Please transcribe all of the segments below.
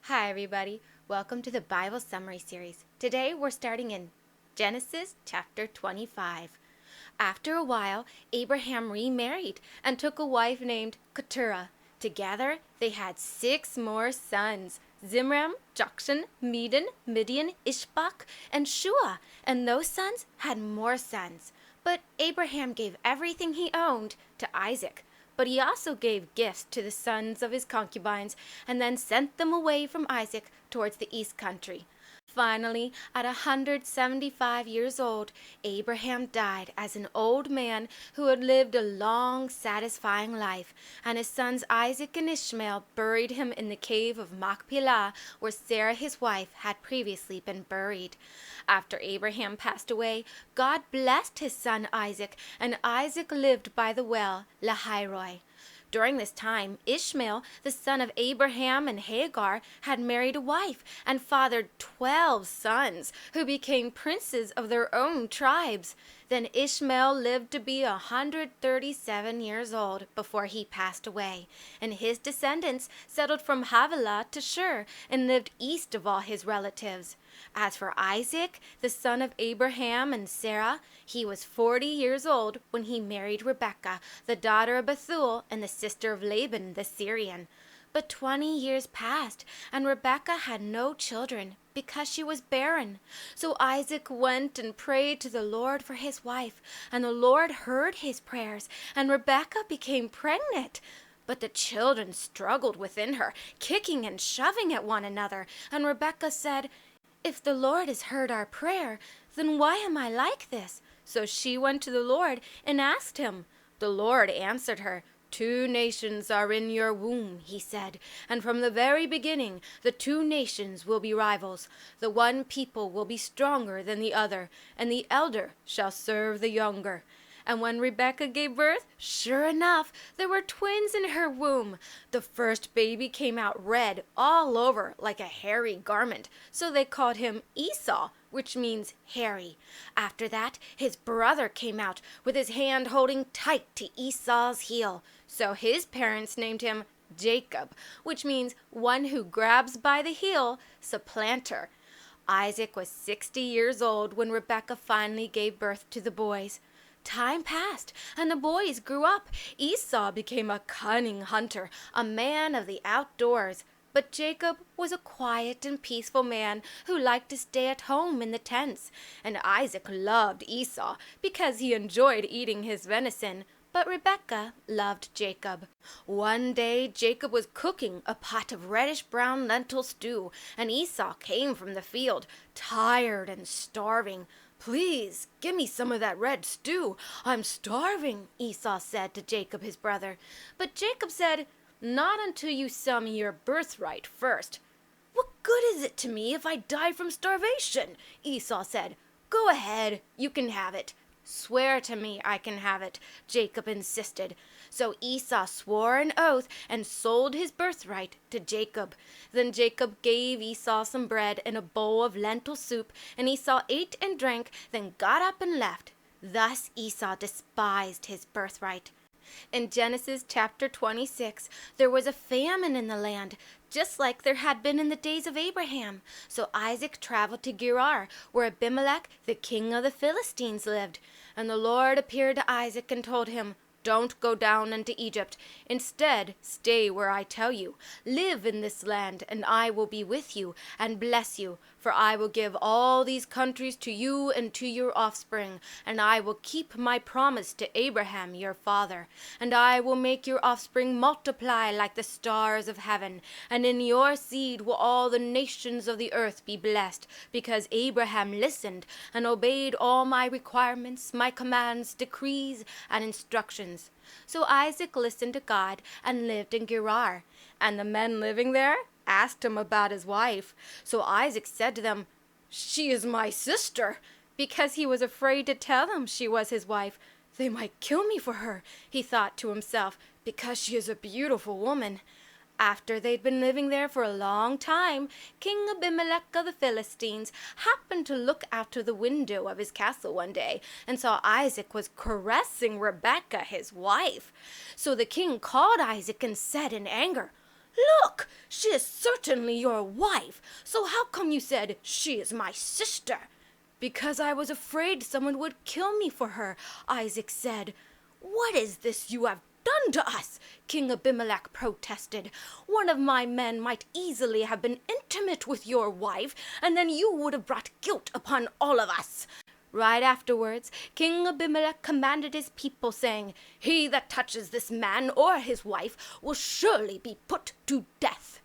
Hi, everybody. Welcome to the Bible Summary Series. Today we're starting in Genesis chapter 25. After a while, Abraham remarried and took a wife named Keturah. Together, they had 6 more sons: Zimram, Jokshan, Medan, Midian, Ishbak, and Shua. And those sons had more sons. But Abraham gave everything he owned to Isaac. But he also gave gifts to the sons of his concubines, and then sent them away from Isaac towards the east country. Finally, at 175 years old, Abraham died as an old man who had lived a long, satisfying life, and his sons Isaac and Ishmael buried him in the cave of Machpelah, where Sarah his wife had previously been buried. After Abraham passed away, God blessed his son Isaac, and Isaac lived by the well Lahairoi. During this time, Ishmael, the son of Abraham and Hagar, had married a wife and fathered 12 sons, who became princes of their own tribes. Then Ishmael lived to be 137 years old before he passed away, and his descendants settled from Havilah to Shur and lived east of all his relatives. As for Isaac, the son of Abraham and Sarah, he was 40 years old when he married Rebekah, the daughter of Bethuel and the sister of Laban the Syrian. But 20 years passed, and Rebekah had no children because she was barren. So Isaac went and prayed to the Lord for his wife, and the Lord heard his prayers, and Rebekah became pregnant. But the children struggled within her, kicking and shoving at one another, and Rebekah said, "If the Lord has heard our prayer, then why am I like this?" So she went to the Lord and asked him. The Lord answered her. "2 nations are in your womb," he said, "and from the very beginning the 2 nations will be rivals. The one people will be stronger than the other, and the elder shall serve the younger." And when Rebekah gave birth, sure enough, there were twins in her womb. The first baby came out red all over like a hairy garment, so they called him Esau, which means hairy. After that, his brother came out with his hand holding tight to Esau's heel, so his parents named him Jacob, which means one who grabs by the heel, supplanter. Isaac was 60 years old when Rebekah finally gave birth to the boys. Time passed, and the boys grew up. Esau became a cunning hunter, a man of the outdoors. But Jacob was a quiet and peaceful man who liked to stay at home in the tents. And Isaac loved Esau because he enjoyed eating his venison. But Rebekah loved Jacob. One day Jacob was cooking a pot of reddish-brown lentil stew, and Esau came from the field, tired and starving. "Please, give me some of that red stew. I'm starving," Esau said to Jacob his brother. But Jacob said, "Not until you sell me your birthright first." "What good is it to me if I die from starvation?" Esau said. "Go ahead, you can have it." "Swear to me I can have it," Jacob insisted. So Esau swore an oath and sold his birthright to Jacob. Then Jacob gave Esau some bread and a bowl of lentil soup, and Esau ate and drank, then got up and left. Thus Esau despised his birthright. In Genesis chapter 26, there was a famine in the land, just like there had been in the days of Abraham. So Isaac traveled to Gerar, where Abimelech, the king of the Philistines, lived. And the Lord appeared to Isaac and told him, "Don't go down into Egypt. Instead, stay where I tell you. Live in this land, and I will be with you and bless you. For I will give all these countries to you and to your offspring, and I will keep my promise to Abraham your father. And I will make your offspring multiply like the stars of heaven, and in your seed will all the nations of the earth be blessed, because Abraham listened and obeyed all my requirements, my commands, decrees, and instructions." So Isaac listened to God and lived in Gerar. And the men living there asked him about his wife. So Isaac said to them, "She is my sister," because he was afraid to tell them she was his wife. "They might kill me for her," he thought to himself, "because she is a beautiful woman." After they'd been living there for a long time, King Abimelech of the Philistines happened to look out of the window of his castle one day and saw Isaac was caressing Rebekah, his wife. So the king called Isaac and said in anger, "Look, she is certainly your wife. So how come you said, 'She is my sister'?" "Because I was afraid someone would kill me for her," Isaac said. "What is this you have done to us?" King Abimelech protested. "One of my men might easily have been intimate with your wife, and then you would have brought guilt upon all of us." Right afterwards, King Abimelech commanded his people, saying, "He that touches this man or his wife will surely be put to death."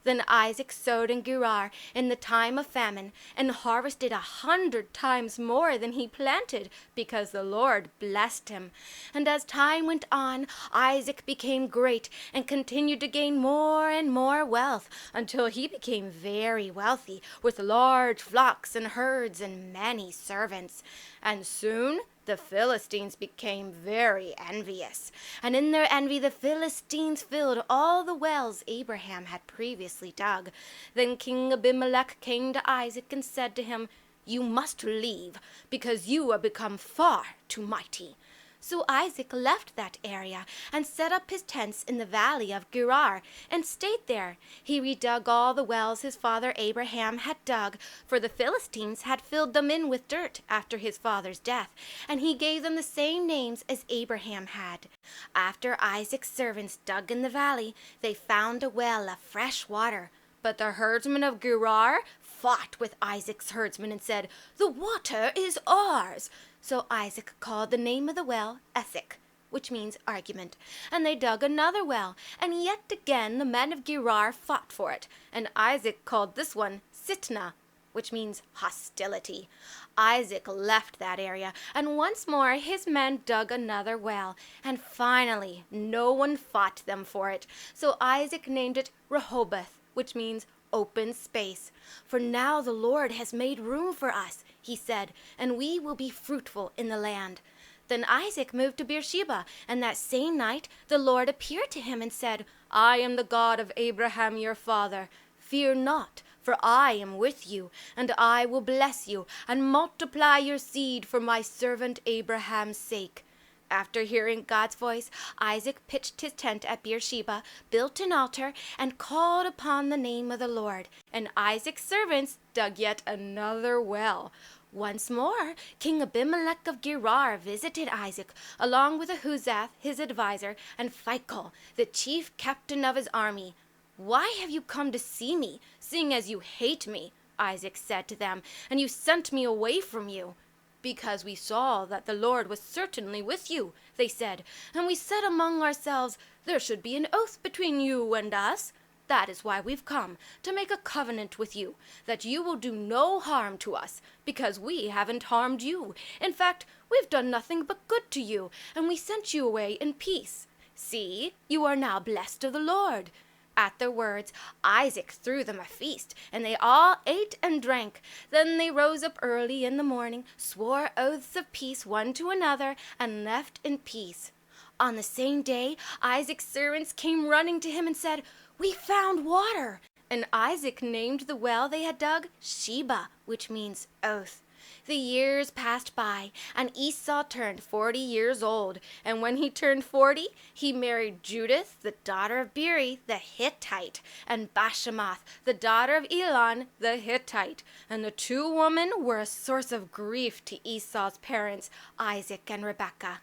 Then Isaac sowed in Gerar in the time of famine, and harvested 100 times more than he planted, because the Lord blessed him. And as time went on, Isaac became great and continued to gain more and more wealth, until he became very wealthy, with large flocks and herds and many servants. And soon the Philistines became very envious, and in their envy the Philistines filled all the wells Abraham had previously dug. Then King Abimelech came to Isaac and said to him, "You must leave, because you are become far too mighty." So Isaac left that area and set up his tents in the valley of Gerar and stayed there. He redug all the wells his father Abraham had dug, for the Philistines had filled them in with dirt after his father's death, and he gave them the same names as Abraham had. After Isaac's servants dug in the valley, they found a well of fresh water. But the herdsmen of Gerar fought with Isaac's herdsmen and said, "The water is ours." So Isaac called the name of the well Esek, which means argument. And they dug another well, and yet again the men of Gerar fought for it. And Isaac called this one Sitnah, which means hostility. Isaac left that area, and once more his men dug another well. And finally, no one fought them for it. So Isaac named it Rehoboth, which means open space. "For now the Lord has made room for us," he said, "and we will be fruitful in the land." Then Isaac moved to Beersheba, and that same night the Lord appeared to him and said, "I am the God of Abraham your father. Fear not, for I am with you, and I will bless you and multiply your seed for my servant Abraham's sake." After hearing God's voice, Isaac pitched his tent at Beersheba, built an altar, and called upon the name of the Lord. And Isaac's servants dug yet another well. Once more, King Abimelech of Gerar visited Isaac, along with Ahuzath, his adviser, and Phicol, the chief captain of his army. "Why have you come to see me, seeing as you hate me?" Isaac said to them, "and you sent me away from you." "Because we saw that the Lord was certainly with you," they said, "and we said among ourselves, 'There should be an oath between you and us.' That is why we've come, to make a covenant with you, that you will do no harm to us, because we haven't harmed you. In fact, we've done nothing but good to you, and we sent you away in peace. See, you are now blessed of the Lord." At their words, Isaac threw them a feast, and they all ate and drank. Then they rose up early in the morning, swore oaths of peace one to another, and left in peace. On the same day, Isaac's servants came running to him and said, "We found water." And Isaac named the well they had dug Sheba, which means oath. The years passed by, and Esau turned 40 years old. And when he turned 40, he married Judith, the daughter of Beeri, the Hittite, and Bashemoth, the daughter of Elon, the Hittite. And the two women were a source of grief to Esau's parents, Isaac and Rebekah.